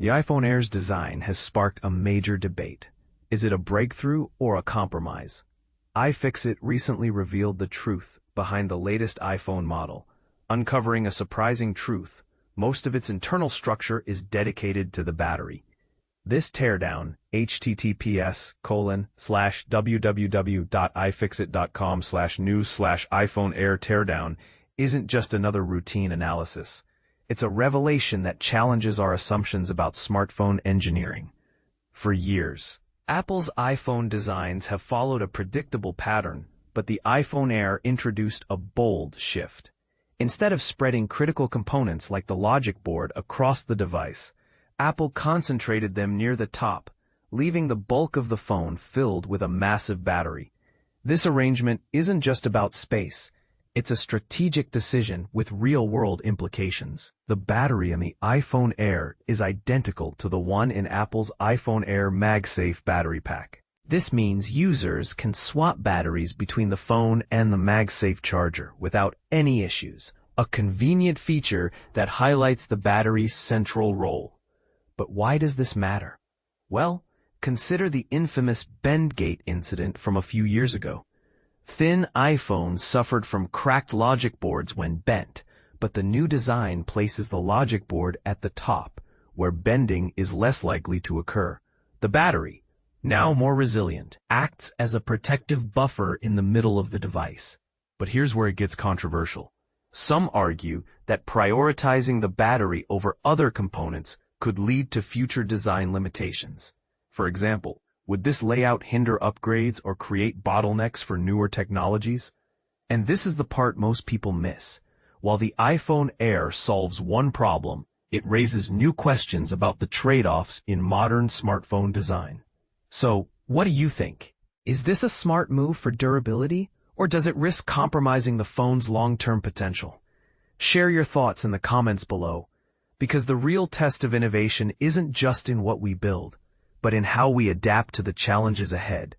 The iPhone Air's design has sparked a major debate. Is it a breakthrough or a compromise? iFixit recently revealed the truth behind the latest iPhone model, uncovering a surprising truth. Most of its internal structure is dedicated to the battery. This teardown, https://www.ifixit.com/news/iPhone Air Teardown, isn't just another routine analysis. It's a revelation that challenges our assumptions about smartphone engineering. For years, Apple's iPhone designs have followed a predictable pattern, but the iPhone Air introduced a bold shift. Instead of spreading critical components like the logic board across the device, Apple concentrated them near the top, leaving the bulk of the phone filled with a massive battery. This arrangement isn't just about space. It's a strategic decision with real-world implications. The battery in the iPhone Air is identical to the one in Apple's iPhone Air MagSafe battery pack. This means users can swap batteries between the phone and the MagSafe charger without any issues, a convenient feature that highlights the battery's central role. But why does this matter? Well, consider the infamous Bendgate incident from a few years ago. Thin iPhones suffered from cracked logic boards when bent, but the new design places the logic board at the top, where bending is less likely to occur. The battery, now more resilient, acts as a protective buffer in the middle of the device. But here's where it gets controversial. Some argue that prioritizing the battery over other components could lead to future design limitations. For example, would this layout hinder upgrades or create bottlenecks for newer technologies? And this is the part most people miss. While the iPhone Air solves one problem, it raises new questions about the trade-offs in modern smartphone design. So, what do you think? Is this a smart move for durability, or does it risk compromising the phone's long-term potential? Share your thoughts in the comments below, because the real test of innovation isn't just in what we build, but in how we adapt to the challenges ahead.